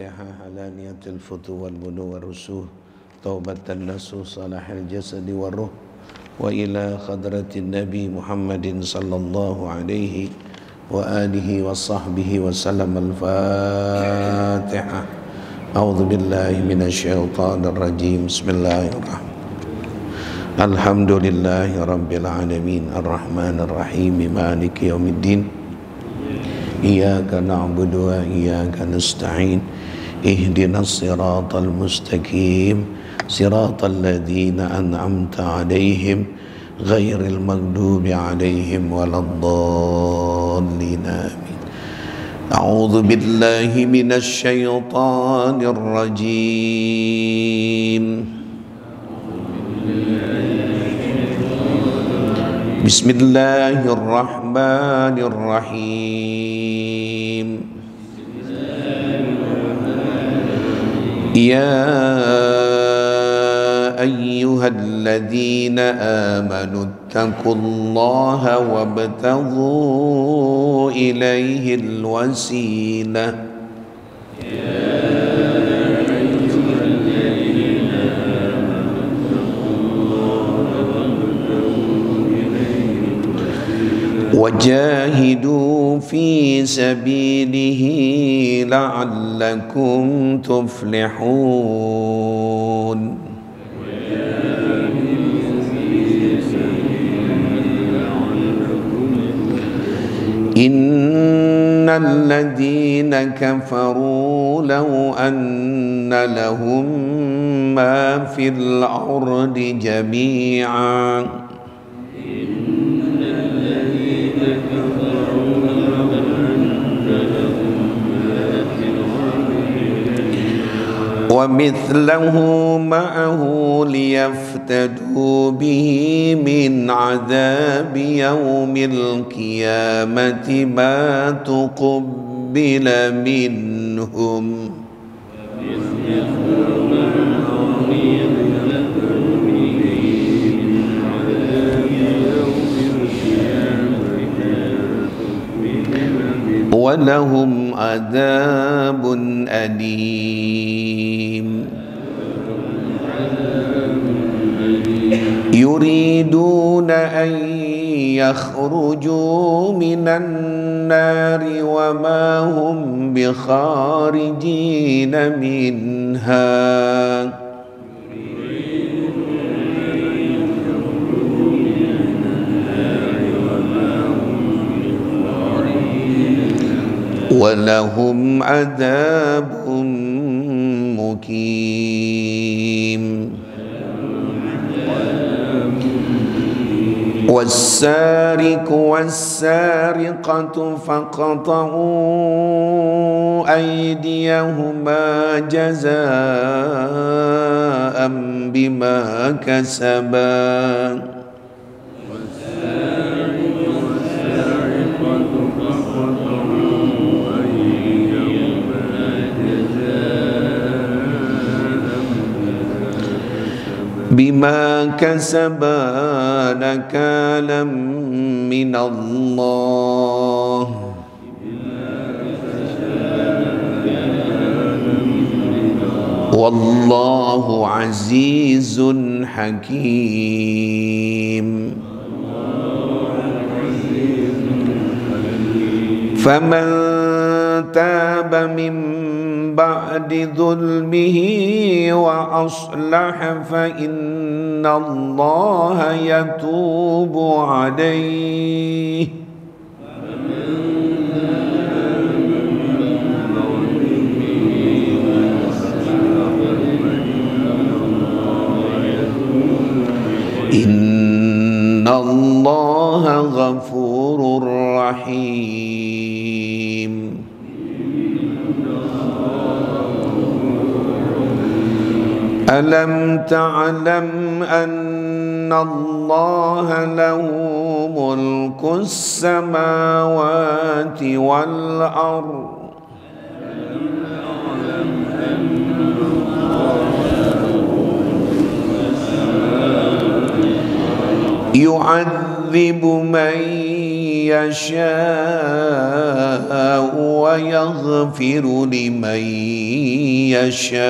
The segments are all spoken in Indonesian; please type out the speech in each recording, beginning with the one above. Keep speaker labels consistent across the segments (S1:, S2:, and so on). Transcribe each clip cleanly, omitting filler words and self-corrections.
S1: الفاتحة علانية الفتو والبنو والرسوه توبة النسو صلاح الجسد والروح وإلى خضرة النبي محمد صلى الله عليه وآله وصحبه وسلم. الفاتحة. أعوذ بالله من الشيطان الرجيم. بسم الله الرحمن الرحيم. الحمد لله رب العالمين الرحمن الرحيم مالك يوم الدين إياك نعبد وإياك نستعين اهدنا الصراط المستقيم صراط الذين أنعمت عليهم غير المغضوب عليهم ولا الضالين آمين. أعوذ بالله من الشيطان الرجيم. بسم الله الرحمن الرحيم. يا أيها الذين آمنوا اتقوا الله وابتغوا إليه الوسيلة. وجاهدوا في سبيله لعلكم تفلحون. إن الذين كفروا لو أن لهم ما في الأرض جميعا ومثله معه ليفتدوا به من عذاب يوم القيامة ما تقبل منهم ولهم عذاب أليم. يريدون أن يخرجوا من النار وما هم بخارجين منها. ولهم عذاب مقيم. والسارق والسارقة فاقطعوا أيديهما جزاء بما كسبا نكالا من الله والله عزيز حكيم. فمن تاب من بعد ظلمه وأصلح فإن الله يتوب عليه. إن الله غفور رحيم. ألم تعلم أن الله له ملك السماوات والأرض يعذب من يشاء ويغفر لمن يشاء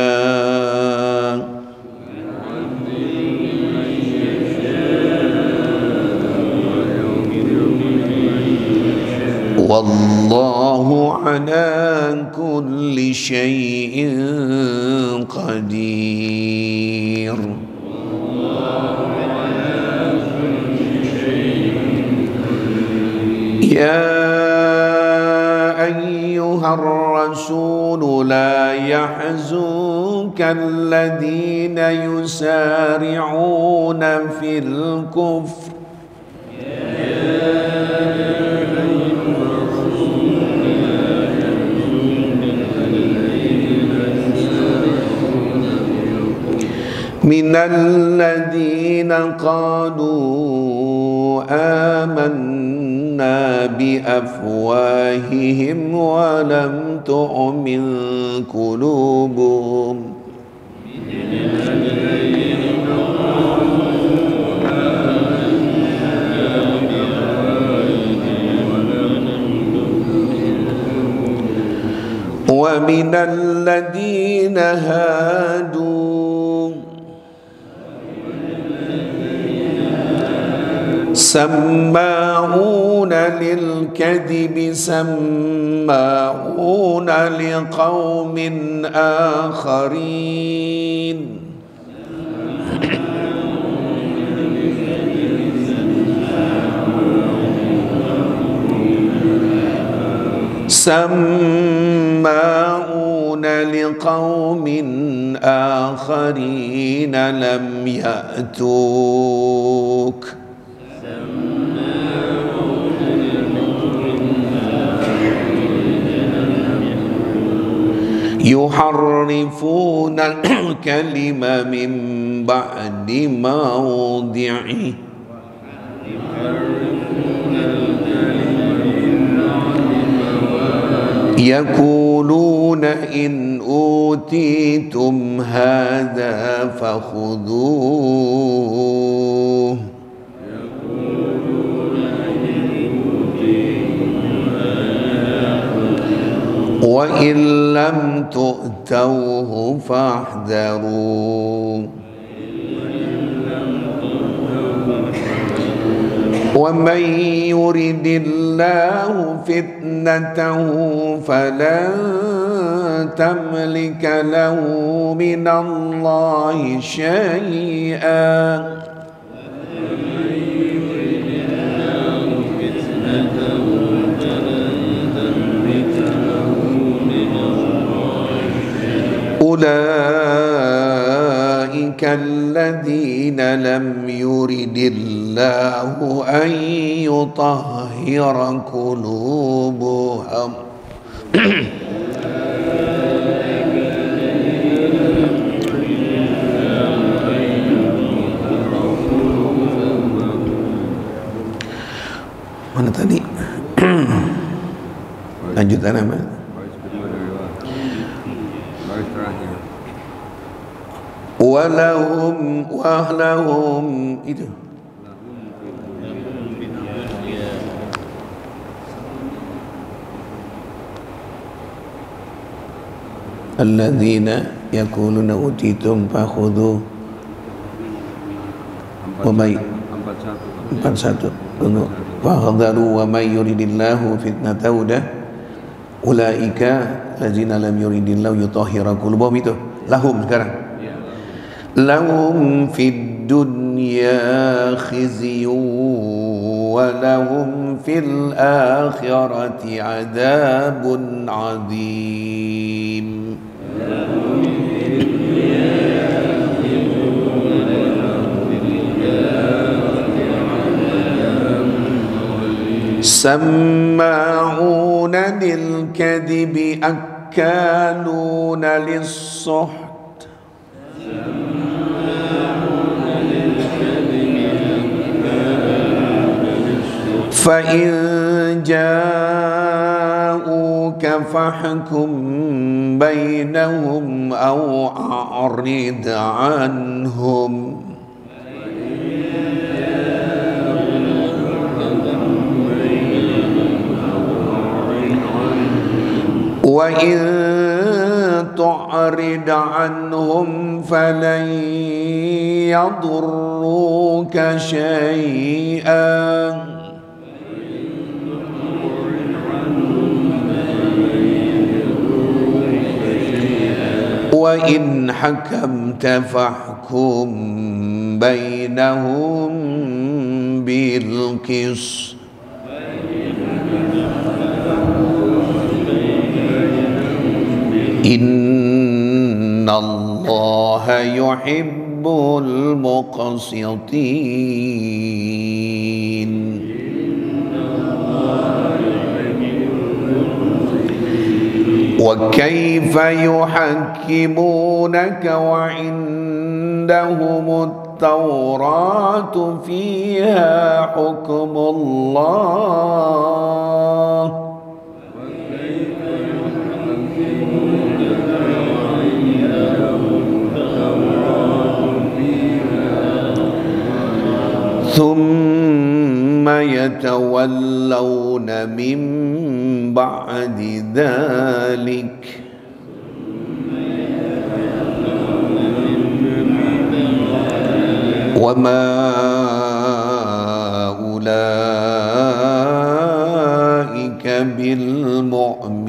S1: والله على كل شيء قدير. يا أيها الرسول لا يحزنك الذين يسارعون في الكفر من الذين قالوا آمنا بأفواههم ولم تؤمن قلوبهم ومن الذين هادوا سماعون للكذب سماعون لقوم آخرين سماعون لقوم آخرين لم يأتوك يحرفون الكلم من بعد موضعه يقولون إن أوتيتم هذا فخذوه وإن لم تؤتوه فاحذروا ومن يرد الله فتنته فلن تملك له من الله شيئا أولئك الذين لم يرد الله أن يطهر قلوبهم Mana tadi? Lanjutan apa? Walahum itu alladzina yaquluna utitum fakhudhu wa may 41 fahdharu wa may yuridillahu fitnatahu ulaika alladzina lam yuridillahu yutahhira qulubahum itu lahum sekarang lahum fid dunya khizyun wa lahum fil akhirati adzabun adzim. Samma'una lil kadhibi akaluna lis-suht فإن جاءوك فاحكم بينهم أو أعرض عنهم وإن تعرض عنهم فلن يضروك شيئا وإن حكمت فاحكم بينهم بالقسط إن الله يحب المقسطين وكيف يحكمونك وعندهم التوراة فيها حكم الله ثم يتولون من بعد ذلك وما أولئك بالمؤمنين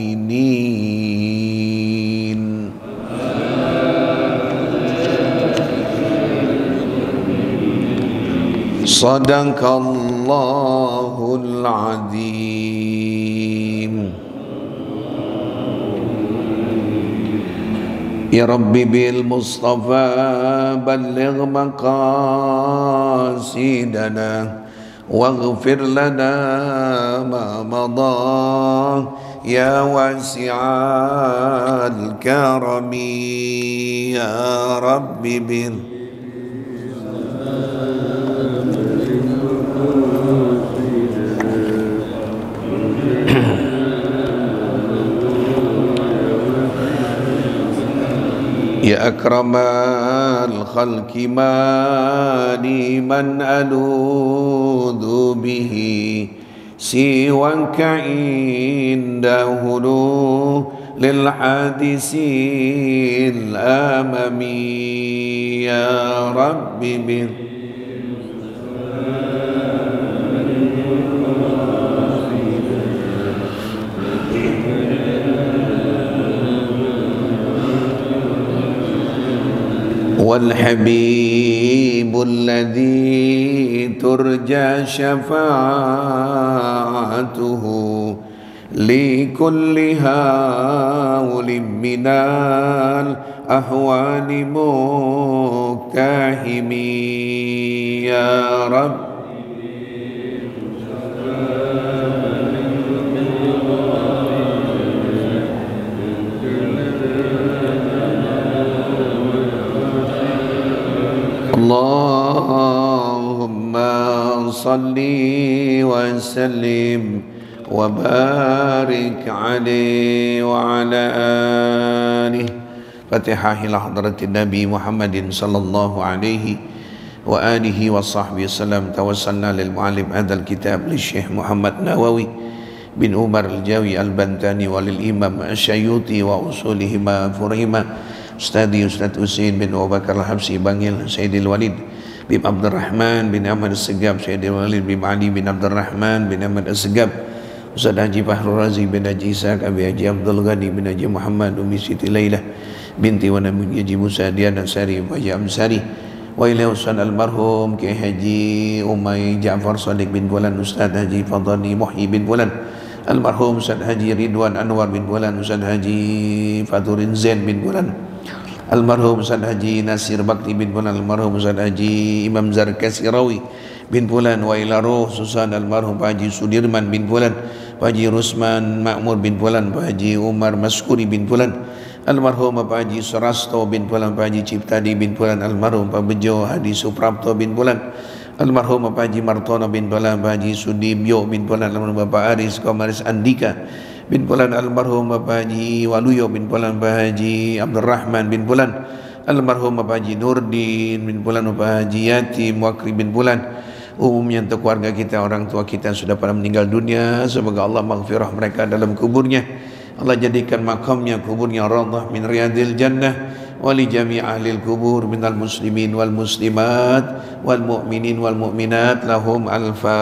S1: صدق الله العظيم يا ربي بالمصطفى بلغ مقاصدنا واغفر لنا ما مضى يا واسع الكرم يا ربي يا أكرم الخلق ما لي من ألوذ به سواك عند هلول للحادث الأمم يا رب والحبيب الذي ترجى شفاعته لكل هول من الأحوال مقتحم يا رب اللهم صل وسلم وبارك عليه وعلى آله. Fatihah ila hadratin Nabi Muhammadin sallallahu alaihi wa alihi wa sahbihi wasallam. Tawassalna lil muallim hadzal kitab li Syekh Muhammad Nawawi bin Umar al-Jawi al-Bantani wa lil Imam Asyayuti wa usulihima furhima Ustadi Ustaz Husain bin Abu Bakar al-Habsi Bangil, Sayyidil Walid bin Abdurrahman bin Ahmad As-Segab, Sayyidil Walid bin Ali bin Abdurrahman bin Ahmad As-Segab, Ustaz Haji Fahrul Razi bin Haji Ishaq, Abi Haji Abdul Ghani bin Haji Muhammad, Umi Siti Lailah binti wa Nabi Haji Musa Diana Sari Haji Amsari, wa ila Ustaz almarhum Kiai Haji Umay Ja'far Sadiq bin Bulan, Ustaz Haji Fadhani Muhyi bin Bulan, almarhum Ustaz Haji Ridwan Anwar bin Bulan, Ustaz Haji Faturin Zain bin Bulan, almarhum Ustaz Haji Nasir Bakti bin Bulan, almarhum Ustaz Haji Imam Zarkasi Rawi bin Bulan, wa ila ruh Susan almarhum Pak Haji Sudirman bin Bulan, Pak Haji Rusman Makmur bin Bulan, Pak Haji Umar Maskuri bin Bulan, almarhum Pak Haji Surasto bin Bulan, Pak Haji Ciptadi bin Bulan, almarhum Pak Bejo Hadi Suprapto bin Bulan, almarhum Pak Haji Martono bin Bulan, Pak Haji Sudibyo bin Bulan, almarhum Bapak Aris Komaris Andika bin Bulan, almarhum Bapak Haji Waluyo bin Bulan, Bapak Haji Abdurrahman bin Bulan, almarhum Bapak Haji Nurdin bin Bulan, Bapak Haji Yatim Wakri bin Bulan, umumnya untuk keluarga kita, orang tua kita sudah pada meninggal dunia, semoga Allah maghfirah mereka dalam kuburnya, Allah jadikan makamnya, kuburnya raudhah min riyadil jannah, wa li jami' ahli al-kubur minal muslimin wal muslimat wal mu'minin wal mu'minat. Lahum al-Fatihah.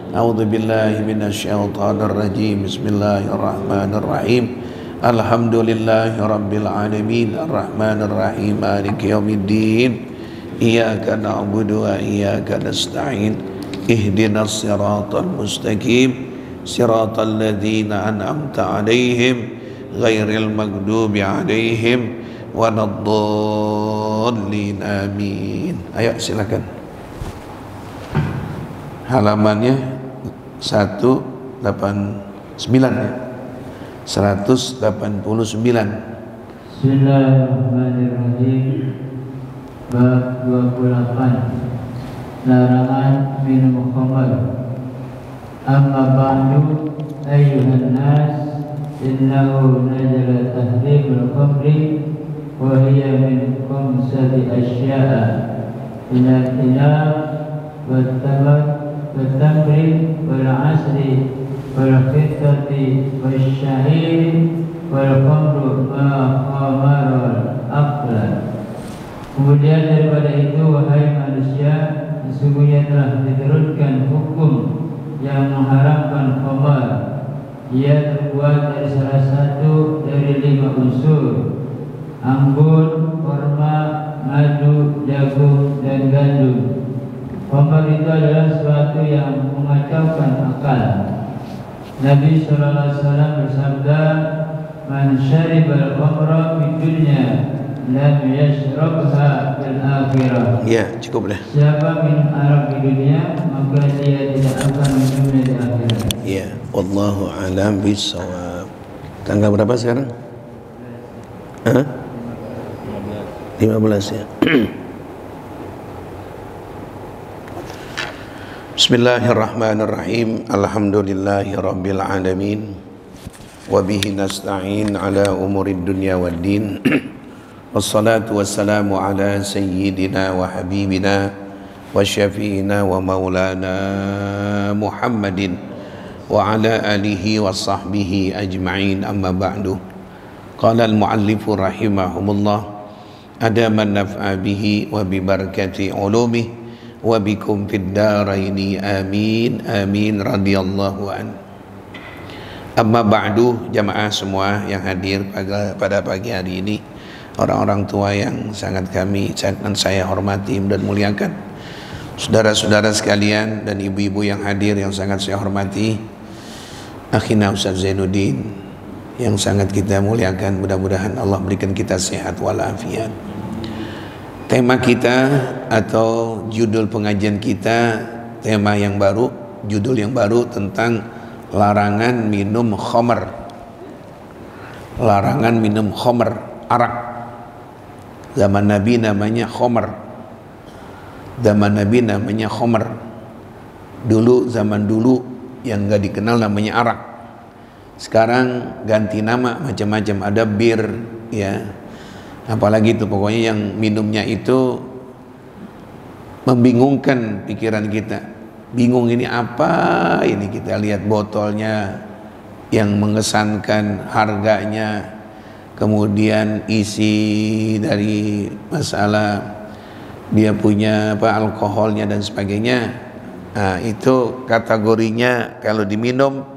S1: A'udzu billahi minasyaitonir rajim. Bismillahirrahmanirrahim. Alhamdulillahi rabbil alamin, arrahmanir rahim, maliki yaumiddin. Iyyaka na'budu wa iyyaka nasta'in. Ihdinas siratal mustaqim, siratal ladzina an'amta 'alaihim ghairil maghdubi 'alaihim waladdallin. Amin. Ayo silakan. Halamannya 189 ya. 189.
S2: Bismillahirrahmanirrahim. Bab 28. Larangan minum khamar. Amma ba'du ayyuhan nas, innahu nazala tahrimul khamri wa hiya min khamsati asya'a minal khilaf wat tamar wat tamri wal asri wal khittati wasya'ir wal khamru ma khamara aqlan. Kemudian daripada itu, wahai manusia, sesungguhnya telah diturunkan hukum yang mengharamkan khamar. Ia terbuat dari salah satu dari 5 unsur: anggur, kurma, madu, jagung, dan gandum. Khamar itu adalah sesuatu yang mengacaukan akal. Nabi SAW bersabda, "Man syaribal khamra fid dunya lam yashrabha fil akhirah."
S1: Ya, cukup dah.
S2: Siapa minum arak di dunia, maka dia tidak akan minumnya di akhirat.
S1: Ya, wallahu a'lam bishawab. Tanggal berapa sekarang? 15 ya. Bismillahirrahmanirrahim. Alhamdulillahi rabbil alamin. Wa bihi nasta'in ala umurid dunya waddin. Wassalatu wassalamu ala sayyidina wa habibina wa syafi'ina wa maulana Muhammadin wa ala alihi wa sahbihi ajma'in, amma ba'du. Qala al-muallifu rahimahumullah, adaman naf'a bihi wa bi barakati ulumih wa bikum fid daraini amin amin radhiyallahu an. Amma ba'du, jamaah semua yang hadir pada pagi hari ini, orang-orang tua yang sangat kami dan saya hormati dan muliakan, saudara-saudara sekalian dan ibu-ibu yang hadir yang sangat saya hormati, akhina Ustaz Zainuddin yang sangat kita muliakan, mudah-mudahan Allah berikan kita sehat walafiat. Tema kita atau judul pengajian kita, tema yang baru, judul yang baru tentang larangan minum khamar. Larangan minum khamar, arak. Zaman Nabi namanya khamar. Zaman Nabi namanya khamar. Dulu, zaman dulu yang gak dikenal namanya arak. Sekarang ganti nama macam-macam, ada bir ya. Apalagi itu, pokoknya yang minumnya itu membingungkan pikiran kita. Bingung ini apa, ini kita lihat botolnya yang mengesankan, harganya, kemudian isi dari masalah dia punya apa, alkoholnya dan sebagainya. Nah, itu kategorinya kalau diminum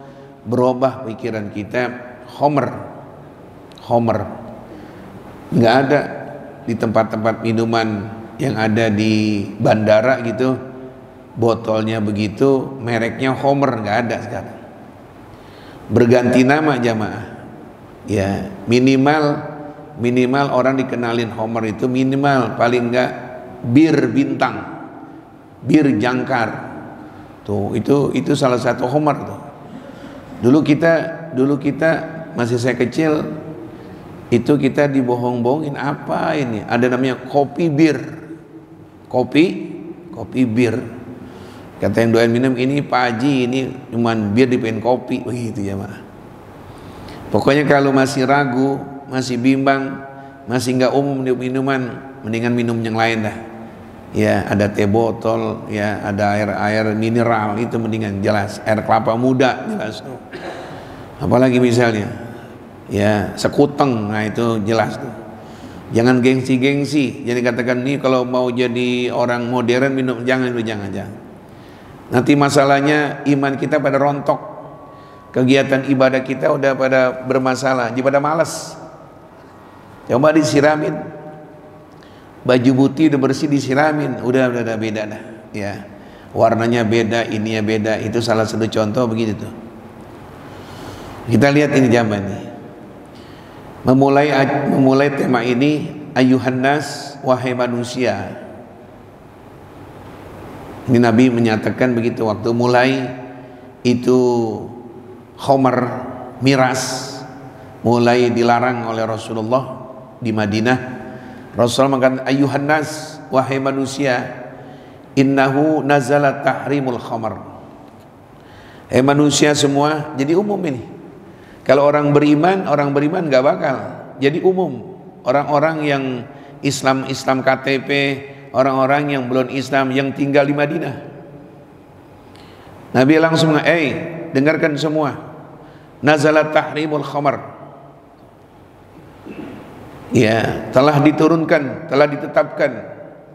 S1: berubah pikiran kita. Khamr nggak ada di tempat-tempat minuman yang ada di bandara gitu, botolnya begitu, mereknya khamr, nggak ada sekarang. Berganti nama jamaah ya, minimal orang dikenalin khamr itu minimal paling nggak bir bintang, bir jangkar tuh, itu salah satu khamr tuh. Dulu kita masih saya kecil itu kita dibohong-bohongin, apa ini, ada namanya kopi bir, kopi bir. Kata yang doyan minum, ini Pak Haji, ini cuman bir dipengen kopi, begitu ya Pak. Pokoknya kalau masih ragu, masih bimbang, masih nggak umum minuman, mendingan minum yang lain dah. Ya, ada teh botol, ya ada air mineral, itu mendingan jelas, air kelapa muda jelas tuh. Apalagi misalnya ya sekuteng, nah itu jelas tuh. Jangan gengsi-gengsi. Jadi katakan nih kalau mau jadi orang modern minum, jangan. Nanti masalahnya iman kita pada rontok, kegiatan ibadah kita udah pada bermasalah, jadi pada malas. Coba disiramin, baju putih udah bersih disiramin, udah beda dah. Ya, warnanya beda, ininya beda. Itu salah satu contoh begitu tuh. Kita lihat ini zaman ini. Memulai tema ini, ayuhan nas, wahai manusia. Ini Nabi menyatakan begitu waktu mulai itu khamar, miras mulai dilarang oleh Rasulullah di Madinah. Rasulullah mengatakan ayuhan nas, wahai manusia, innahu nazalat tahrimul khamar. Manusia semua, jadi umum ini. Kalau orang beriman nggak bakal jadi umum. Orang-orang yang Islam KTP, orang-orang yang belum Islam yang tinggal di Madinah. Nabi langsung, dengarkan semua. Nazalat tahrimul khamar. Ya, telah diturunkan, telah ditetapkan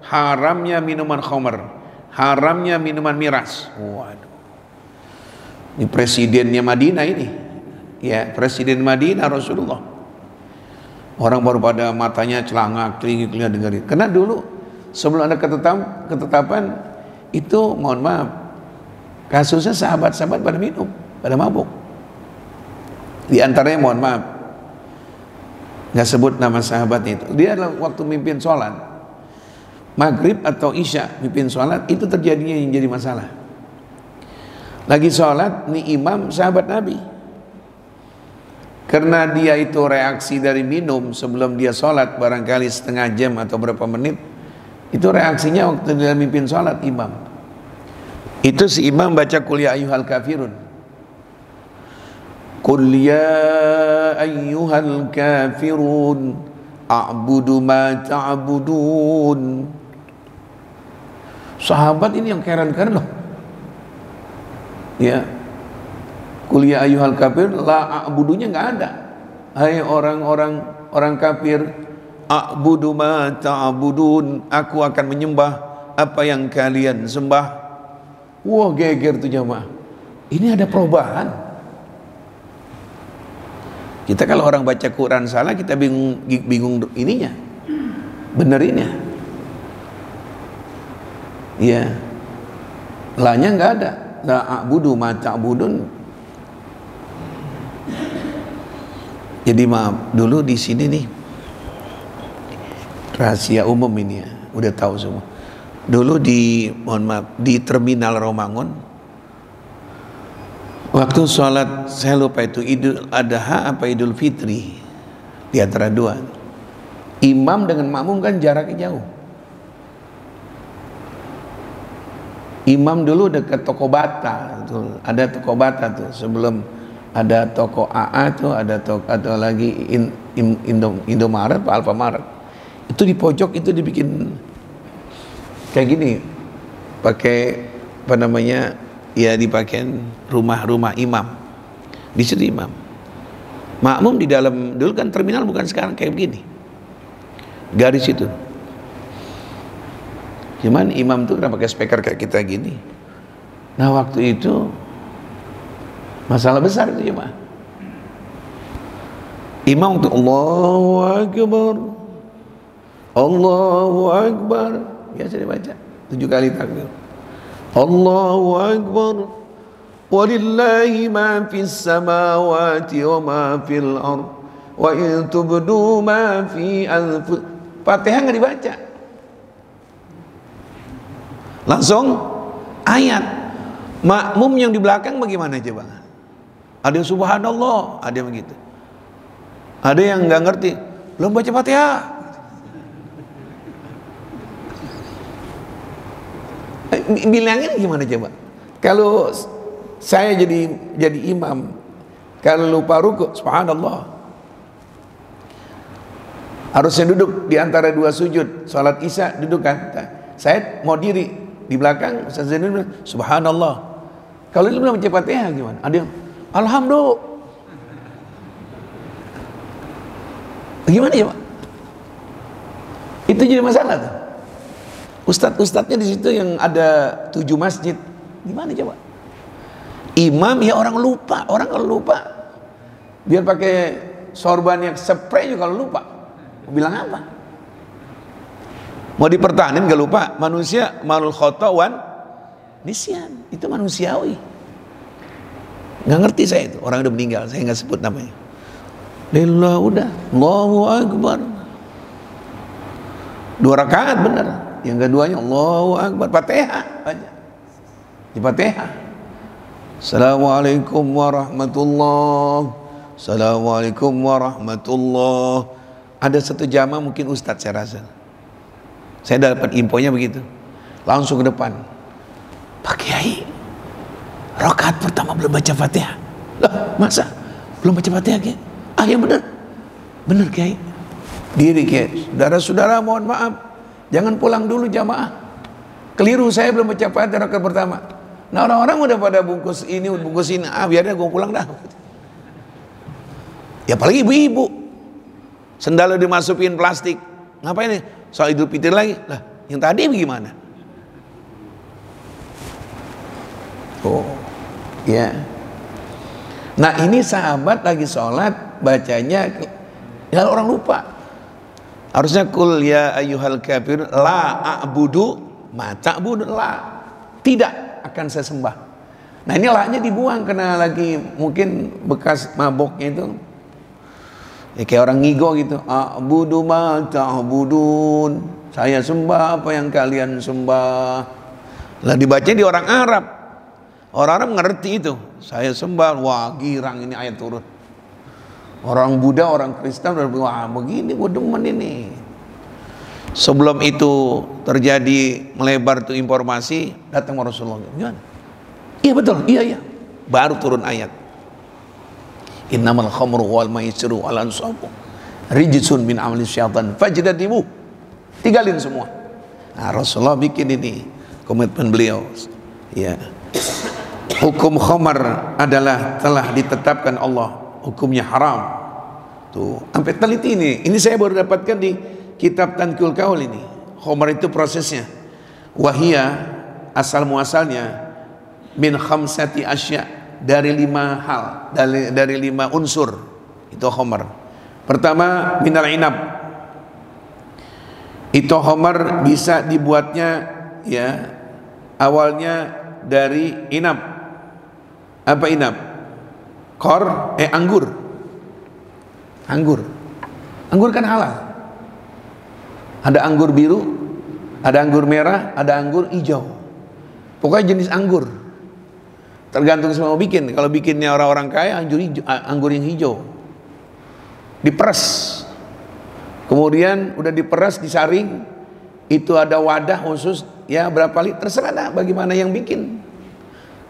S1: haramnya minuman khamar, haramnya minuman miras. Waduh. Ini presidennya Madinah ini. Ya, presiden Madinah Rasulullah. Orang baru pada matanya celangak, telinga dengerin. Karena dulu sebelum ada ketetapan itu, mohon maaf, kasusnya sahabat-sahabat pada minum, pada mabuk. Di antaranya, mohon maaf, nggak sebut nama sahabat itu. Dia adalah waktu mimpin sholat maghrib atau isya, mimpin sholat itu terjadinya yang jadi masalah. Lagi sholat nih imam sahabat Nabi. Karena dia itu reaksi dari minum sebelum dia sholat barangkali setengah jam atau berapa menit, itu reaksinya waktu dia mimpin sholat imam. Itu si imam baca qul ya ayyuhal kafirun. Qul ya ayyuhal kafirun a'budu ma ta'budun. Sahabat ini yang keren-keren loh. Ya. Qul ya ayyuhal kafir, la a'budunya nggak ada. Hai orang kafir, a'budu ma ta'budun, aku akan menyembah apa yang kalian sembah. Wah, geger tuh jamaah. Ini ada perubahan. Kita kalau orang baca Quran salah, kita bingung ininya, benerinnya. Iya. La-nya nggak ada. La a'budu ma ta'budun. Jadi maaf, dulu di sini nih rahasia umum ini ya, udah tahu semua. Dulu mohon maaf, di terminal Romangun, waktu sholat, saya lupa itu Idul Adha apa Idul Fitri, di antara dua. Imam dengan makmum kan jaraknya jauh. Imam dulu dekat toko Bata, tuh, ada toko Bata tuh sebelum ada toko AA tuh, ada toko atau lagi Indomaret, Alfamaret. Itu di pojok itu dibikin kayak gini, pakai apa namanya ya, dipakai rumah imam. Di situ imam, makmum di dalam. Dulu kan terminal bukan sekarang kayak begini, garis itu. Cuman imam tuh kena pakai speaker kayak kita gini. Nah waktu itu masalah besar itu jemaah. Imam untuk Allahu Akbar, Allahu Akbar, biasa dibaca 7 kali takbir. Allahu Akbar, walillahi ma fis samawati wa ma fil ard, wa in tubdu ma fi anfusikum. Fatihah nggak dibaca, langsung ayat. Makmum yang di belakang bagaimana coba? Ada yang subhanallah, ada yang begitu. Ada yang nggak ngerti, belum baca Fatihah. Bilangin gimana coba? Kalau saya jadi imam, kalau lupa ruku, subhanallah. Harusnya duduk di antara dua sujud, salat isya duduk kan. Saya mau diri di belakang, Ustaz Zainul bilang subhanallah. Kalau dia belum baca Fatihah gimana? Ada yang alhamdulillah. Gimana ya Pak? Itu jadi masalah tuh. Ustadz-ustadznya di situ yang ada 7 masjid. Gimana coba? Imam ya orang lupa. Orang kalau lupa, biar pakai sorban yang spray juga kalau lupa. Mau bilang apa? Mau dipertahanin gak lupa. Manusia malul khotawan nisyan. Itu manusiawi. Nggak ngerti saya itu. Orang udah meninggal, saya nggak sebut namanya. Lillah udah. Allahu Akbar. 2 rakaat benar. Yang keduanya Allahu Akbar, Fatihah baca. Di Fatihah. Assalamualaikum warahmatullahi. Assalamualaikum warahmatullahi. Ada satu jamaah mungkin ustadz saya rasa. Saya dapat infonya begitu. Langsung ke depan. Pak Kiai, rakaat pertama belum baca Fatihah. Lah, masa belum baca Fatihah Kiai? Ah ya benar. Benar Kiai. Diri Kiai. Saudara-saudara mohon maaf, jangan pulang dulu jamaah. Keliru, saya belum baca Fatihah rakaat pertama. Nah orang-orang udah pada bungkus ini, biarnya gue pulang dah. Ya apalagi ibu-ibu, sendal dimasukin plastik. Ngapain nih? Soal Idul Fitri lagi. Lah, yang tadi bagaimana? Oh, ya. Nah ini sahabat lagi sholat, bacanya, ya orang lupa. Harusnya kul ya ayyuhal kafir la a'budu ma ta'budun, la, tidak akan saya sembah. Nah ini la-nya dibuang karena lagi mungkin bekas maboknya itu. Ya kayak orang ngigo gitu. A'budu ma ta'budun, saya sembah apa yang kalian sembah. Lah dibaca di orang Arab. Orang Arab ngerti itu. Saya sembah, wah girang ini ayat turun. Orang Buddha, orang Kristen udah bilang, wah begini gue demen ini. Sebelum itu terjadi melebar tuh informasi, datang Rasulullah. Gimana? Iya betul, iya. Baru turun ayat. Innamal khamru wal maisiru wal ansabu rijsun min amali syaitan fajtanibuh. Tinggalin semua. Nah, Rasulullah bikin ini komitmen beliau. Ya. Hukum khamar adalah telah ditetapkan Allah, hukumnya haram. Tuh, sampai teliti ini. Ini saya baru dapatkan di kitab Tanqihul Qaul ini. Khamar itu prosesnya. Wahia asal muasalnya min khamsati asya, dari 5 hal, dari 5 unsur. Itu khamar. Pertama, minal inab. Itu khamar bisa dibuatnya ya awalnya dari inab. Apa inab? Anggur. Anggur kan halal. Ada anggur biru, ada anggur merah, ada anggur hijau. Pokoknya jenis anggur. Tergantung semua mau bikin. Kalau bikinnya orang-orang kaya, anggur yang hijau. Diperas. Kemudian udah diperas, disaring. Itu ada wadah khusus, ya berapa liter, terserah dah bagaimana yang bikin.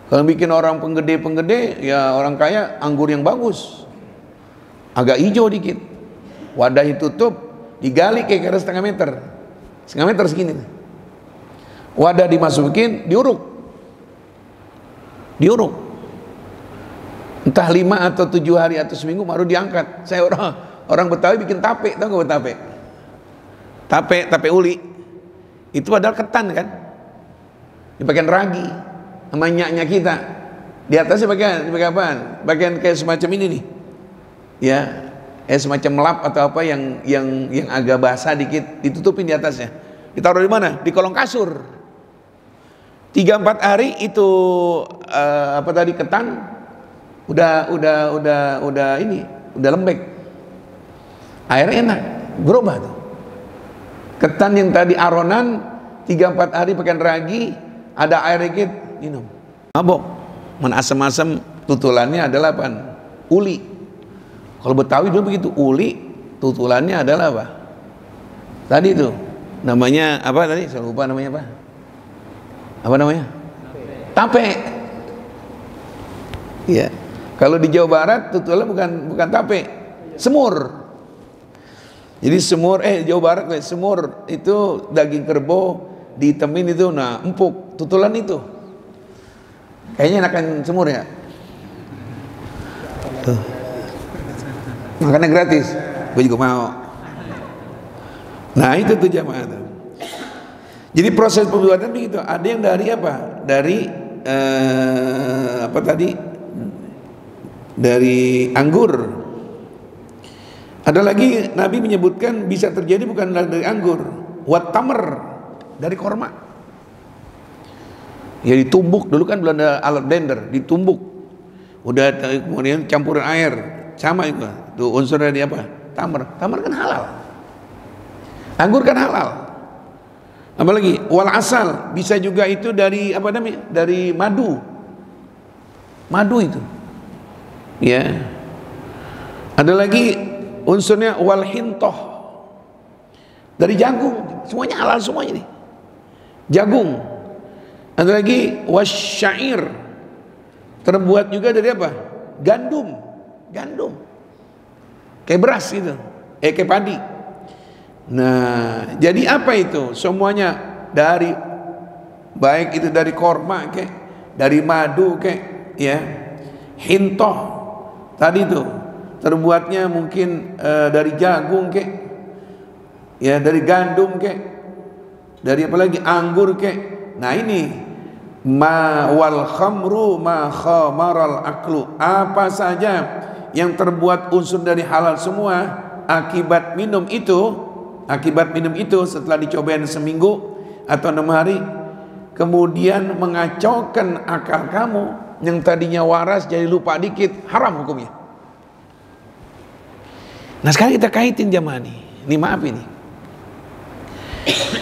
S1: Kalau bikin orang penggede, ya orang kaya anggur yang bagus, agak hijau dikit, wadah ditutup, digali kayak setengah meter segini, wadah dimasukin, diuruk, entah 5 atau 7 hari atau seminggu baru diangkat. Saya orang Betawi bikin tape, tau gak tape uli, itu padahal ketan kan, dipakai ragi sama nyaknya kita. Di atasnya bagian apaan? Bagian kayak semacam ini nih. Ya, semacam lap atau apa yang agak basah dikit, ditutupin di atasnya. Ditaruh di mana? Di kolong kasur. 3-4 hari itu ketan udah lembek. Airnya enak, berubah tuh. Ketan yang tadi aronan 3-4 hari pakai ragi, ada air dikit, minum. Mabok, asam-asam, tutulannya adalah apa? Uli. Kalau Betawi dulu begitu, uli, tutulannya adalah apa? Tadi itu, namanya apa tadi? Saya lupa namanya apa? Apa namanya? Tape. Iya. Kalau di Jawa Barat tutulannya bukan tape, semur. Jadi semur, Jawa Barat semur itu daging kerbau ditemin itu, nah empuk, tutulan itu. Kayaknya enakan semur ya. Makannya gratis, gue juga mau. Nah itu tuh jamaah tuh. Jadi proses pembuatan begitu. Ada yang dari apa? Dari apa tadi? Dari anggur. Ada lagi Nabi menyebutkan bisa terjadi bukan dari anggur, wat tamr, dari korma. Ya ditumbuk, dulu kan belum ada alat blender, ditumbuk. Udah kemudian campuran air, sama itu. Tuh unsur dari apa? Tamr. Tamr kan halal. Anggur kan halal. Apalagi wal asal, bisa juga itu dari apa namanya? Dari madu. Madu itu. Ya. Ada lagi unsurnya wal hintoh, dari jagung. Semuanya halal semuanya nih. Jagung. Ada lagi wasyair, terbuat juga dari apa? Gandum. Gandum. Kayak beras gitu. Kayak padi. Nah, jadi apa itu? Semuanya dari, baik itu dari korma kek, dari madu kek, ya. Hintoh tadi tuh terbuatnya mungkin dari jagung kek, ya, dari gandum kek, dari apa lagi, anggur kek. Nah ini ma wal khamru ma khamaral aklu, apa saja yang terbuat unsur dari halal semua, akibat minum itu setelah dicobain seminggu atau 6 hari, kemudian mengacaukan akal kamu yang tadinya waras jadi lupa dikit, haram hukumnya. Nah sekarang kita kaitin jamaah nih, ini maaf ini,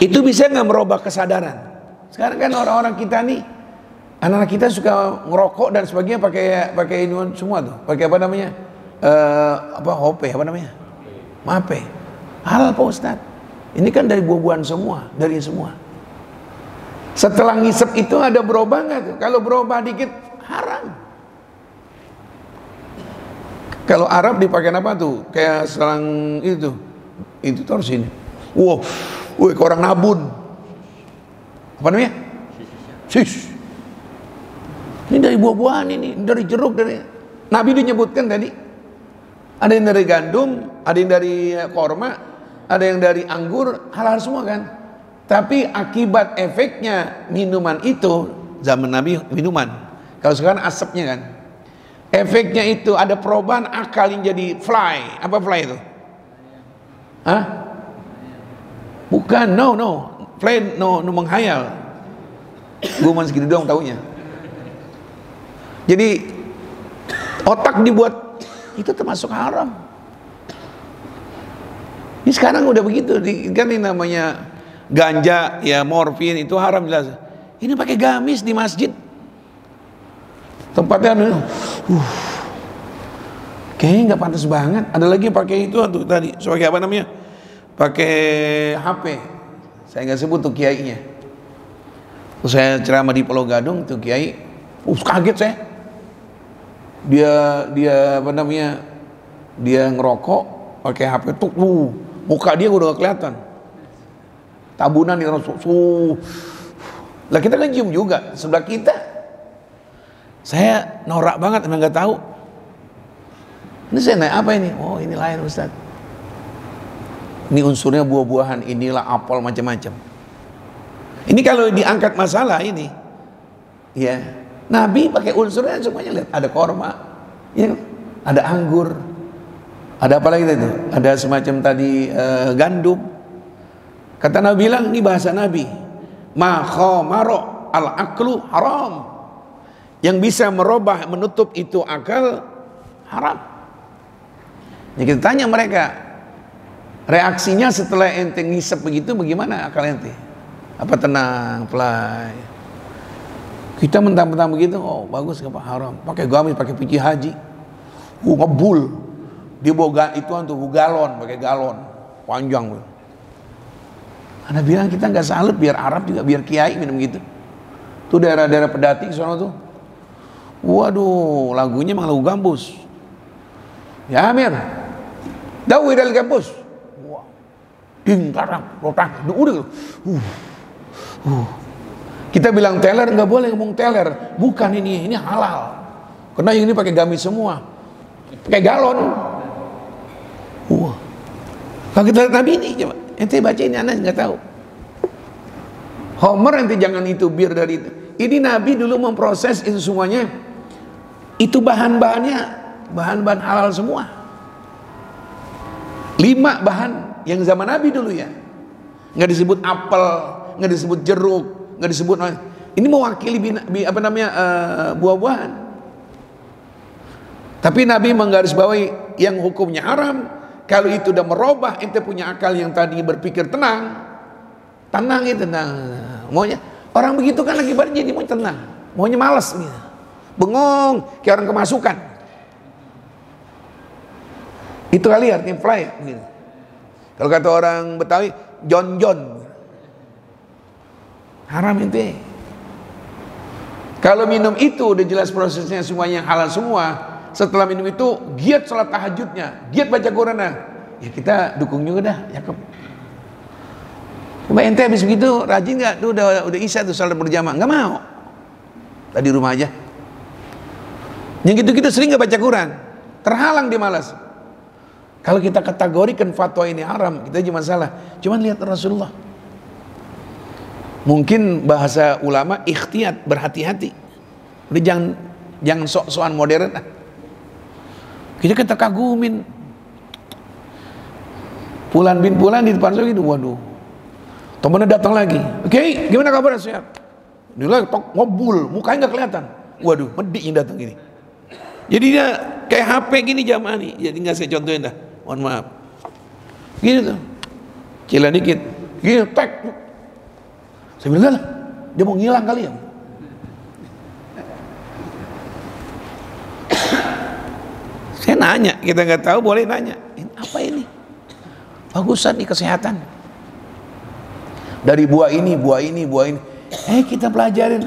S1: itu bisa nggak merubah kesadaran? Sekarang kan orang-orang kita nih, anak-anak kita suka ngerokok dan sebagainya, pakai ini semua tuh, pakai apa namanya, hope, apa namanya, mape, halal Pak Ustaz. Ini kan dari buah-buahan semua, dari semua. Setelah ngisep itu ada berubah nggak tuh? Kalau berubah dikit, haram. Kalau Arab dipakai apa tuh? Kayak selang itu taruh sini. Wow, ke orang nabun. Apa namanya? Sis. Ini dari buah-buahan ini, dari jeruk, dari Nabi dinyebutkan tadi. Ada yang dari gandum, ada yang dari korma, ada yang dari anggur, halal semua kan. Tapi akibat efeknya minuman itu, zaman Nabi minuman. Kalau sekarang asapnya kan. Efeknya itu ada perubahan akal yang jadi fly. Apa fly itu? Hah? Bukan, no. Fly no menghayal. Gue masih gitu dong taunya. Jadi otak dibuat, itu termasuk haram. Ini sekarang udah begitu, kan ini namanya ganja, ya morfin itu haram jelas. Ini pakai gamis di masjid. Tempatnya kayaknya nggak pantas banget. Ada lagi pakai itu tuh tadi, sebagai apa namanya? Pakai HP. Saya nggak sebut tuh kiainya. Terus saya ceramah di Pulau Gadung tuh kiai, kaget saya. Dia apa namanya? Dia ngerokok pakai HP tuh, muka dia udah gak kelihatan. Tabunan di rasul. Lah kita kan cium juga sebelah kita. Saya norak banget, emang nggak tahu. Ini saya naik apa ini? Oh ini lain Ustaz. Ini unsurnya buah-buahan, inilah apel macam-macam. Ini kalau diangkat masalah ini, ya Nabi pakai unsurnya semuanya, lihat ada korma, ya, ada anggur, ada apa lagi itu? Ada semacam tadi gandum. Kata Nabi bilang, ini bahasa Nabi, ma khamaro al aklu haram. Yang bisa merubah, menutup itu akal, haram. Jadi kita tanya mereka, reaksinya setelah ente ngisep begitu bagaimana akal ente? Apa tenang, fly? Kita mentang-mentang begitu, oh bagus, apa haram? Pakai gamis, pakai peci haji, ngebul, dia bawa itu untuk galon, pakai galon panjang. Anda bilang kita nggak salut, biar Arab juga, biar kiai minum gitu. Tuh daerah-daerah pedati sono tuh. Waduh, lagunya memang lagu gambus. Ya Amir, dawi dari gambus. Wah, ding tarang, rotak, udah. Kita bilang teler, nggak boleh ngomong teler. Bukan ini halal. Karena yang ini pakai gamis semua, pakai galon. Wah, kalau kita lihat Nabi ini coba. Ente baca ini anak nggak tahu. Homer ente jangan itu, bir dari itu. Ini Nabi dulu memproses itu semuanya. Itu bahan-bahannya bahan-bahan halal semua. 5 bahan yang zaman Nabi dulu ya. Nggak disebut apel, nggak disebut jeruk, nggak disebut. Ini mewakili buah-buahan. Tapi Nabi menggarisbawahi yang hukumnya haram. Kalau itu udah merubah, ente punya akal yang tadi berpikir tenang itu tenang. Maunya orang begitu kan lagi jadi mau tenang, maunya malas gitu. Bengong kayak orang kemasukan. Itu kali artinya fly gitu. Kalau kata orang Betawi, jon haram ente. Kalau minum itu udah jelas prosesnya semuanya halal semua. Setelah minum itu giat sholat tahajudnya, giat baca Qurannya, ya kita dukung juga dah, cakep. Coba ente habis begitu rajin nggak? Tuh udah isya tuh sholat berjamaah, nggak mau. Tadi rumah aja. Yang gitu-gitu sering nggak baca Quran, terhalang dia malas. Kalau kita kategorikan fatwa ini haram, kita cuma salah. Cuman lihat Rasulullah. Mungkin bahasa ulama ikhtiyat, berhati-hati. Udah jangan sok-sokan modern lah. Kita kagumin Fulan bin Fulan di depan saya gitu, waduh. Temennya datang lagi. Oke, gimana kabar? Sehat. Dia tok ngobul, mukanya nggak kelihatan. Waduh, medik yang datang gini. Jadi dia kayak HP gini jamaah nih. Jadi nggak saya contohin dah. Mohon maaf. Gini tuh. Cila dikit. Gini tek. Saya bilang lah, dia mau ngilang kali ya. Saya nanya, kita nggak tahu boleh nanya. Apa ini? Bagusan nih kesehatan. Dari buah ini. Kita pelajarin.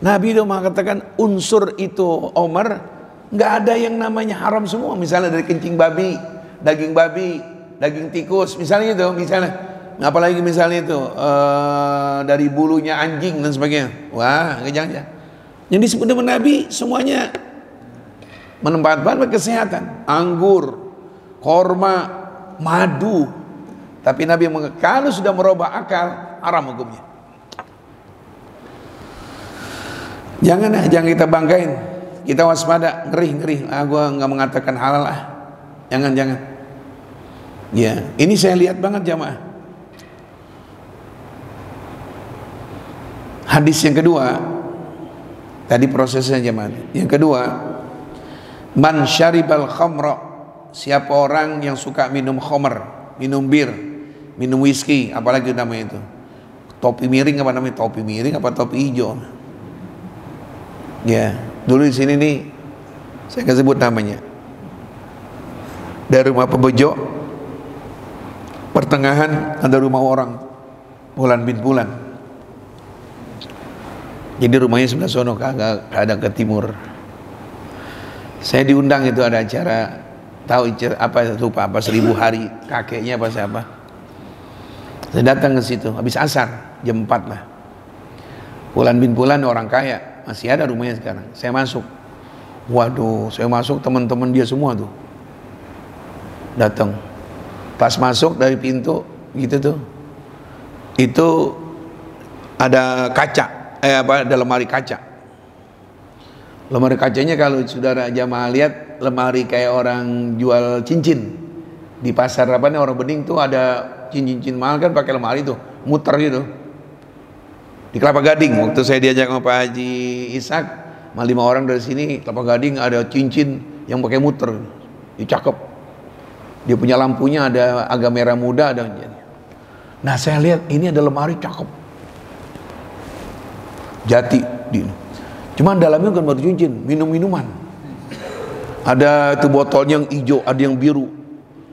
S1: Nabi itu mengatakan unsur itu Omar, nggak ada yang namanya haram semua. Misalnya dari kencing babi, daging tikus, misalnya itu, apalagi misalnya itu dari bulunya anjing dan sebagainya. Wah, jangan. Yang disebut dengan Nabi semuanya menempatkan kesehatan, anggur, korma, madu. Tapi Nabi mengatakan kalau sudah merubah akal, haram hukumnya. Jangan kita banggain, kita waspada, ngeri. Gua nggak mengatakan halal lah, jangan. Ya, ini saya lihat banget jamaah. Hadis yang kedua, tadi prosesnya jamaah. Yang kedua, man syaribal khamra, siapa orang yang suka minum khamr, minum bir, minum whisky, apalagi namanya itu, topi miring apa namanya, topi miring apa topi hijau. Ya, dulu di sini nih saya akan sebut namanya. Dari rumah Pembejo, pertengahan ada rumah orang, Fulan bin Fulan. Jadi rumahnya sebelah sono, kagak ada ke timur. Saya diundang itu ada acara, tahu apa lupa apa 1000 hari kakeknya apa siapa. Saya datang ke situ habis asar jam 4 lah. Fulan bin Fulan orang kaya, masih ada rumahnya sekarang. Saya masuk. Waduh, saya masuk teman-teman dia semua tuh. Datang. Pas masuk dari pintu gitu tuh. Itu ada kaca, ada lemari kaca. Lemari kacanya kalau saudara jamaah lihat, lemari kayak orang jual cincin di pasar apa nih, orang bening tuh ada cincin mahal kan pakai lemari tuh, muter gitu. Di Kelapa Gading waktu saya diajak sama Pak Haji Ishak, 5 orang dari sini Kelapa Gading ada cincin yang pakai muter, ini cakep. Dia punya lampunya ada agak merah muda ada. Nah saya lihat ini ada lemari cakep, jati di. Cuman dalamnya bukan baru cincin, minuman. Ada itu botolnya yang hijau, ada yang biru.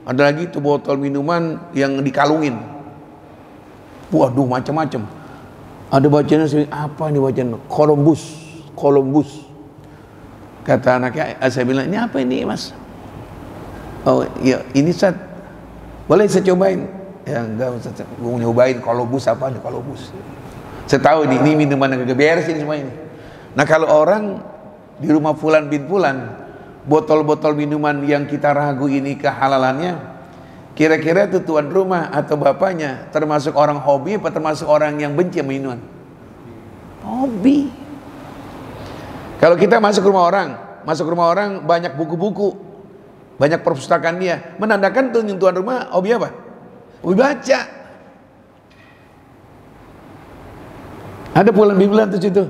S1: Ada lagi itu botol minuman yang dikalungin. Waduh, macam-macam. Ada bacaan apa ini bacaan? Columbus. Kata anaknya, saya bilang, ini apa ini mas? Oh ya ini Ustaz, boleh saya cobain? Ya enggak Ustaz, gue nyobain Columbus apa nih Columbus. Saya tahu ini minuman yang kagak beres ini semua ini. Nah kalau orang di rumah Fulan bin Fulan, botol-botol minuman yang kita ragu ini kehalalannya, Kira-kira itu tuan rumah atau bapaknya termasuk orang hobi atau termasuk orang yang benci minuman? Hobi. Kalau kita masuk rumah orang banyak buku-buku, banyak perpustakaan dia, menandakan tuan rumah hobi apa? Hobi baca. Ada bulan bimbel tuh situ.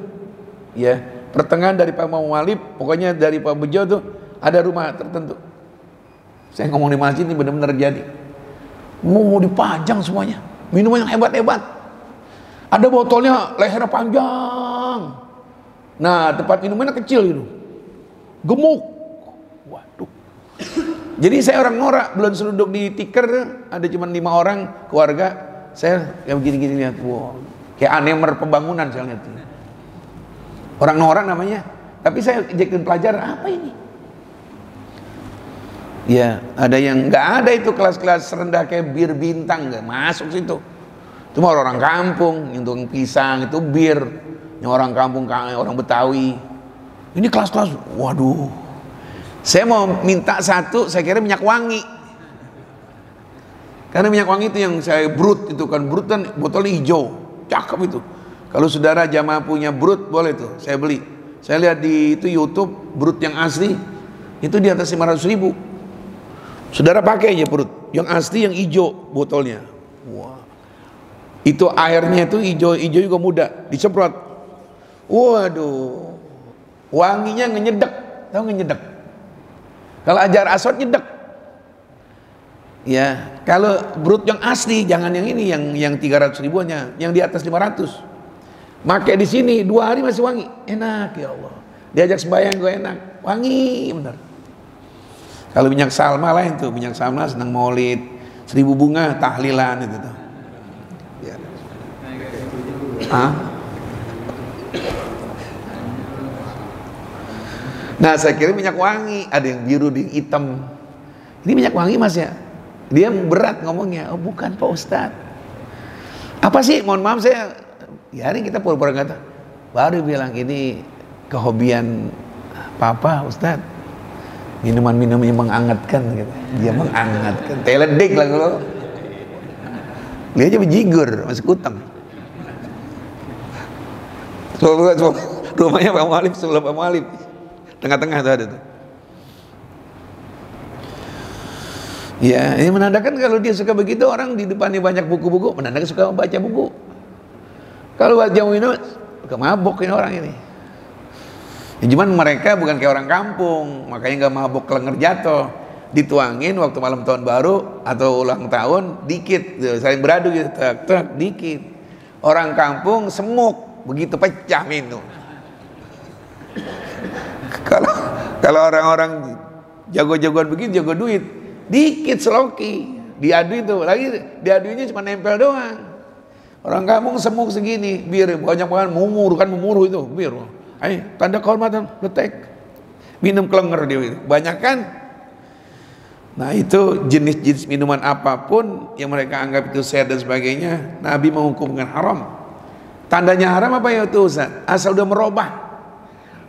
S1: Ya, pertengahan dari Pak Mawalib, pokoknya dari Pak Bejo tuh ada rumah tertentu. Saya ngomong di masjid ini benar-benar jadi. Mau dipajang semuanya, minuman yang hebat-hebat. Ada botolnya lehernya panjang. Nah, tempat minumannya kecil gitu, gemuk. Waduh. Jadi saya orang norak, belum seluduk di tikar, ada cuma 5 orang keluarga. Saya kayak begini-gini lihat, wow, kayak anemer pembangunan saya lihat. Orang norak namanya. Tapi saya ajakin pelajaran, apa ini? Ya, ada yang nggak ada itu kelas-kelas rendah kayak bir bintang, nggak masuk situ. Cuma orang kampung, yang tukang pisang itu bir, yang orang kampung, orang Betawi. Ini kelas-kelas, waduh. Saya mau minta satu, saya kira minyak wangi. Karena minyak wangi itu yang saya brut itu kan, brut kan botolnya hijau, cakep itu. Kalau saudara jamaah punya brut boleh tuh, saya beli. Saya lihat di itu YouTube brut yang asli itu di atas 500.000. Saudara pakai aja perut yang asli, yang hijau botolnya. Wah, itu airnya itu hijau juga muda, disemprot. Waduh, wanginya ngenyedek, tahu ngenyedek. Kalau ajar aswad nyedek. Ya, kalau brut yang asli, jangan yang ini, yang 300.000-nya, yang di atas 500. Pakai di sini 2 hari masih wangi, enak ya Allah. Diajak sembahyang gue enak, wangi bener. Kalau minyak salma lain tuh, minyak salma senang maulid, 1000 bunga tahlilan itu tuh. Ya. Nah, saya kira minyak wangi, ada yang biru, ada yang hitam. Ini minyak wangi Mas ya? Dia berat ngomongnya. Oh bukan Pak Ustadz. Apa sih? Mohon maaf saya. Ya ini kita pura-pura kata. Baru bilang ini kehobian Papa Ustadz. Minuman-minum yang menghangatkan gitu. Dia menghangatkan. Teledek lah kalau. Dia aja bejigur, masih kutang. Rumahnya Pak Mawalib, sebelah Pak Mawalib. Tengah-tengah tuh ada tuh. Ya, ini menandakan kalau dia suka begitu, orang di depannya banyak buku-buku, menandakan suka membaca buku. Kalau baca minum, mabok ini orang ini. Ya, cuman mereka bukan kayak orang kampung, makanya nggak mabok kelenger jatuh, dituangin waktu malam tahun baru atau ulang tahun dikit, saling beradu gitu, tek dikit. Orang kampung semuk, begitu pecah minum. Kalau orang-orang jago-jagoan begitu, jago duit, dikit seloki, diadu itu, lagi diadunya cuma nempel doang. Orang kampung semuk segini, bir banyak banget mumur kan, mumuruh itu bir. Ayo, tanda kehormatan, letek. Minum kelenger dia itu. Banyak kan? Nah itu jenis-jenis minuman apapun yang mereka anggap itu sehat dan sebagainya, Nabi menghukumkan haram. Tandanya haram apa ya itu Ustaz? Asal udah merubah.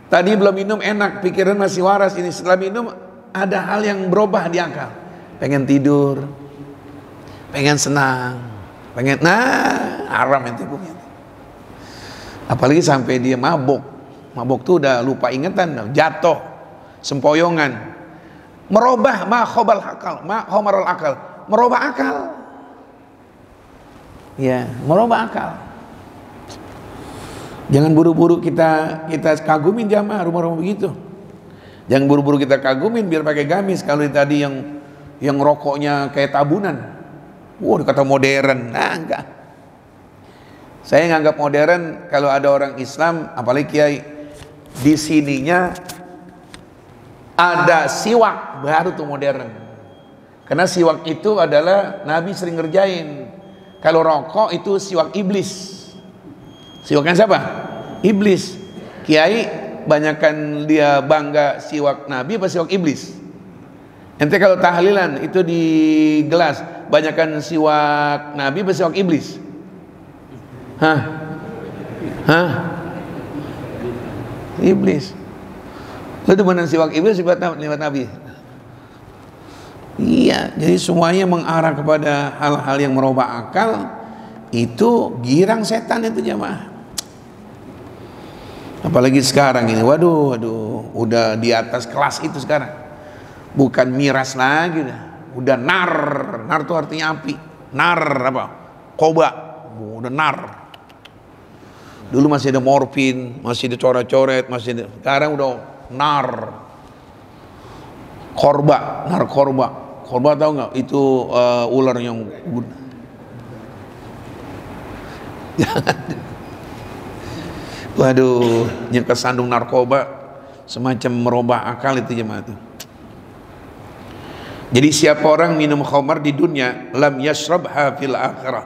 S1: Tadi belum minum enak, pikiran masih waras. Ini setelah minum ada hal yang berubah di akal. Pengen tidur, pengen senang, pengen, nah haram itu hukumnya. Apalagi sampai dia mabuk. Mabuk tuh udah lupa ingatan, jatuh, sempoyongan, merubah khomarul akal, merubah akal, ya, merubah akal. Jangan buru-buru kita kagumin jamaah rumah-rumah begitu. Jangan buru-buru kita kagumin biar pakai gamis. Kalau tadi yang rokoknya kayak tabunan, dikata modern, nah enggak. Saya nganggap modern kalau ada orang Islam, apalagi kiai. Di sininya ada siwak, baru tuh modern. Karena siwak itu adalah Nabi sering ngerjain. Kalau rokok itu siwak iblis. Siwaknya siapa? Iblis. Kiai banyakkan dia bangga siwak Nabi apa siwak iblis? Ente kalau tahlilan itu di gelas, banyakkan siwak Nabi apa siwak iblis? Hah? Iblis. Lu demenan siwak iblis lewat Nabi. Iya, jadi semuanya mengarah kepada hal-hal yang merubah akal. Itu girang setan itu jamaah. Apalagi sekarang ini, waduh, udah di atas kelas itu sekarang. Bukan miras lagi, udah nar itu artinya api. Nar apa? Koba, udah nar. Dulu masih ada morfin, masih ada coret-coret, masih ada. Sekarang udah nar. Korba tahu nggak? Itu ular yang waduh, yang kesandung narkoba semacam merubah akal itu jemaah itu. Jadi siapa orang minum khamar di dunia, lam yashrabha fil akhirah,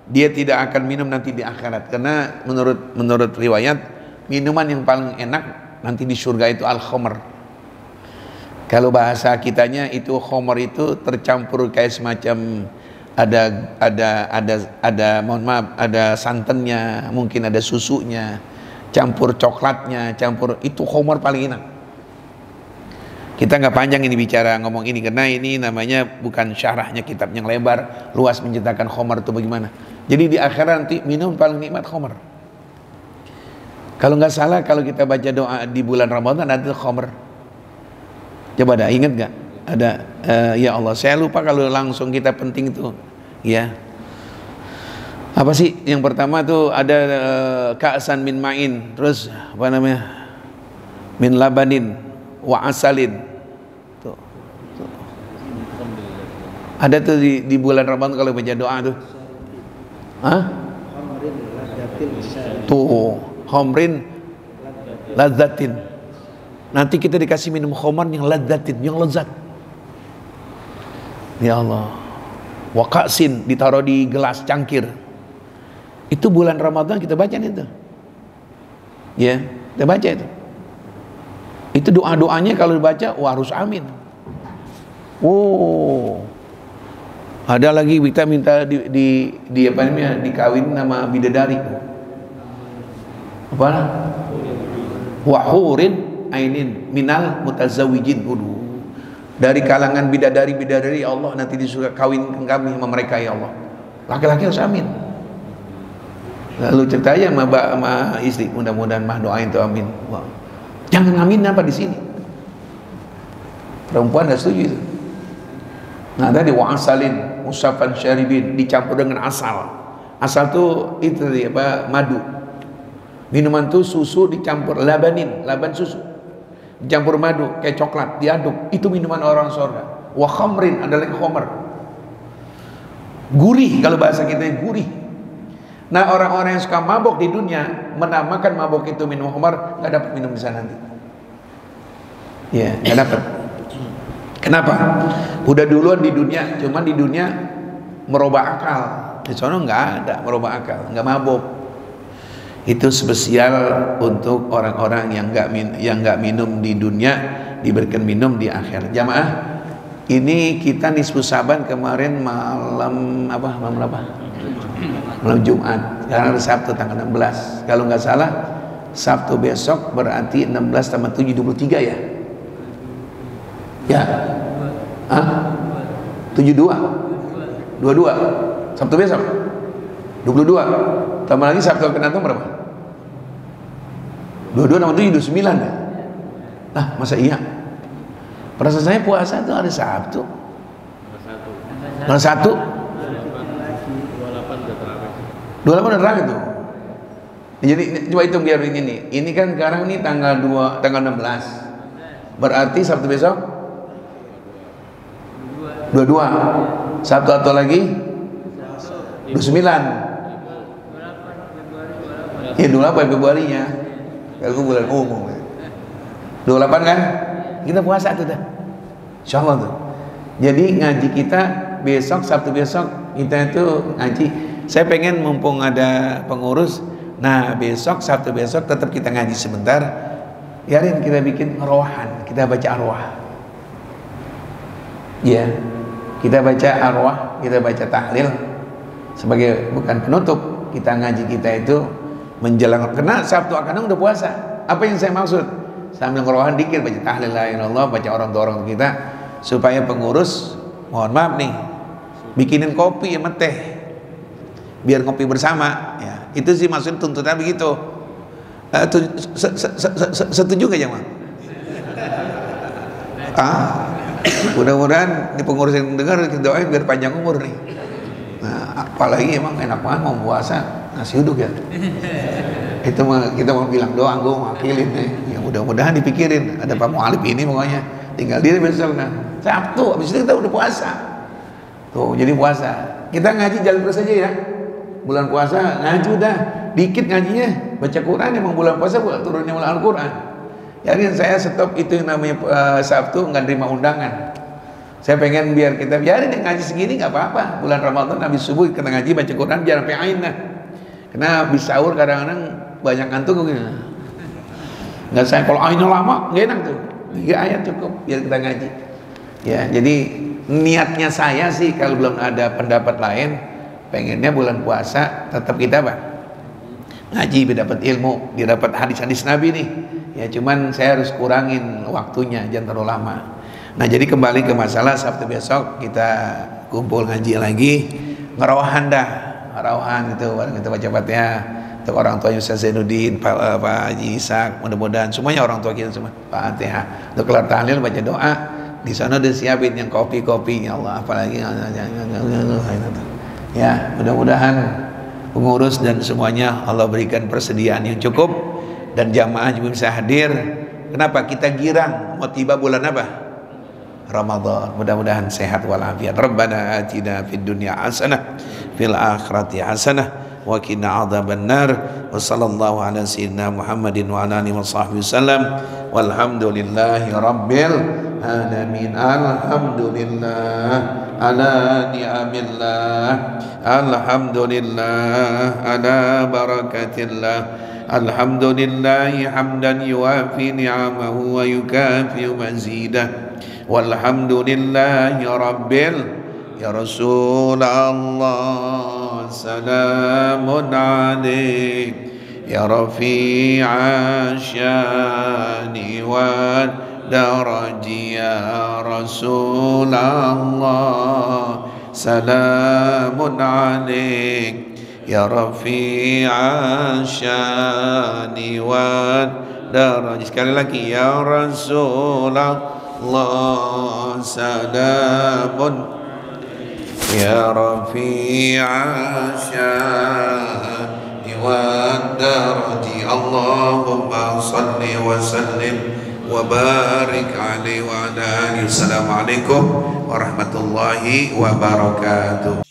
S1: dia tidak akan minum nanti di akhirat. Karena menurut riwayat, minuman yang paling enak nanti di surga itu al khamar. Kalau bahasa kitanya itu khamar itu tercampur kayak semacam mohon maaf, ada santannya, mungkin ada susunya, campur coklatnya, campur, itu khamar paling enak. Kita nggak panjang ini bicara ngomong ini karena ini namanya bukan syarahnya kitab yang lebar luas menceritakan khamar itu bagaimana. Jadi di akhirat nanti minum paling nikmat khamar. Kalau nggak salah kalau kita baca doa di bulan Ramadan ada khamar. Coba ada ingat nggak? Ada ya Allah, saya lupa kalau langsung kita penting itu. Ya. Apa sih yang pertama tuh ada ka'san min ma'in, terus apa namanya? Min labanin wa asalin. Tuh. Ada tuh di bulan Ramadan kalau baca doa tuh. Hah? Tuh, khamrin ladzatin. Nanti kita dikasih minum khamar yang ladzatin, yang lezat. Ya Allah. Wa ka'sin, ditaruh di gelas cangkir. Itu bulan Ramadan kita baca itu. Ya, kita baca itu. Itu doa-doanya kalau dibaca wah harus amin. Oh. Ada lagi kita minta di apa namanya dikawin nama bidadari. Apa? Wahurin ainin minal mutazawijin. Dari kalangan bidadari ya Allah nanti disuruh kawin kami sama mereka ya Allah. Laki-laki harus amin. Lalu cerita aja sama istri, mudah-mudahan mah doain tuh amin. Wah. Jangan amin apa di sini. Perempuan enggak setuju itu. Nah tadi wa asalin musafan syaribin, dicampur dengan asal. Asal tuh itu apa? Madu. Minuman tuh susu dicampur labanin, laban susu. Dicampur madu kayak coklat, diaduk. Itu minuman orang surga. Wa khamrin, ada lagi khamar. Gurih, kalau bahasa kita gurih. Nah orang-orang yang suka mabok di dunia menamakan mabok itu minum khamar, nggak dapat minum di sana nanti. Ya, nggak dapat. Kenapa? Udah duluan di dunia, cuman di dunia merubah akal. Di sana nggak ada merubah akal, nggak mabok. Itu spesial untuk orang-orang yang nggak minum di dunia, diberikan minum di akhir. Jamaah, ini kita nisfu Saban kemarin malam apa? Malam Jumat. Sekarang ada Sabtu tanggal 16. Kalau nggak salah Sabtu besok berarti 16 tambah 7 23 ya? Ya. Hah? 72. 22. Sabtu besok 22. Tambah lagi Sabtu akan datang berapa? 22 tambah 7 29 ya? Nah, masa iya? Perasaan saya puasa itu hari Sabtu. Tanggal 1. 28 udah terakhir tuh. Jadi coba hitung biar ini. Ini kan sekarang nih tanggal 16. Berarti Sabtu besok 22. Sabtu atau lagi 29. Ya 28 Februarinya. Kalau bulan umum. 28 kan? Kita puasa tuh dah. Insyaallah tuh. Jadi ngaji kita besok Sabtu besok kita itu ngaji. Saya pengen mumpung ada pengurus. Nah besok Sabtu besok tetap kita ngaji sebentar. Biarin kita bikin arwahan, kita baca arwah. Ya, kita baca arwah, kita baca tahlil sebagai bukan penutup. Kita ngaji kita itu menjelang, karena Sabtu akan datang udah puasa. Apa yang saya maksud? Sambil ngerohan dikir baca tahlil la ilaha illallah, baca orang tua orang kita supaya pengurus
S3: mohon maaf nih, bikinin kopi sama teh biar ngopi bersama ya. Itu sih maksud tuntutan begitu. Setuju gak jemaah? Mudah-mudahan di pengurus yang dengar kita doain biar panjang umur nih. Nah, apalagi emang enak banget mau puasa nasi uduk ya. Itu mah kita mau bilang doang, gue wakilin nih. Ya mudah-mudahan dipikirin. Ada Pak Mualif ini pokoknya tinggal diri besok kan. Sabtu habis itu kita udah puasa. Tuh jadi puasa. Kita ngaji jalan terus aja ya. Bulan puasa ngaji udah dikit ngajinya, baca Quran. Emang bulan puasa buat turunnya mulai Al-Quran. Jadi saya stop itu yang namanya Sabtu nggak terima undangan. Saya pengen biar kita biarin yang ngaji segini nggak apa-apa. Bulan Ramadan habis subuh kita ngaji baca Quran jangan sampai ain lah. Karena habis sahur kadang-kadang banyak ngantuk gitu. Nggak saya kalau ainnya lama nggak enak tuh. 3 ayat cukup biar kita ngaji. Ya jadi niatnya saya sih kalau belum ada pendapat lain, pengennya bulan puasa tetap kita apa? Ngaji, dapat ilmu, didapat hadis-hadis Nabi nih. Ya cuman saya harus kurangin waktunya, jangan terlalu lama. Nah jadi kembali ke masalah Sabtu besok kita kumpul ngaji lagi, ngerawahan dah, ngerawahan gitu, kita baca Fatihah untuk orang tuanya Ustaz Zainuddin, Pak Haji Ishak, mudah-mudahan semuanya orang tua kita semua Fatihah. Untuk kelar tahlil baca doa, di sana udah siapin yang kopi-kopi, ya Allah, apalagi ya mudah-mudahan pengurus dan semuanya Allah berikan persediaan yang cukup dan jamaah juga bisa hadir. Kenapa? Kita girang mau tiba bulan apa? Ramadan. Mudah-mudahan sehat walafiat. Rabbana atina fid dunya hasanah fil akhirati hasanah wa qina adzabannar. Wa sallallahu ala sayyidina Muhammadin wa ala alihi washabbihi wasallam. Walhamdulillahi rabbil alamin. Alhamdulillah ala ni'amillah. Alhamdulillah ala barakatillah. Alhamdulillahi hamdan yuwafi ni'amahu wa yukafi mazidah. Walhamdulillahi rabbil ya Rasulullah salamun alaik ya rafi'a syani wa daraji ya Rasulullah salamun alaik ya rafi'a syani wa daraji. Sekali lagi ya Rasulullah Allah salamun ya rafi'a syani wa daraji. Allahumma salli wa sallim wa barik alaihi wa ala alihi. Assalamualaikum warahmatullahi wabarakatuh.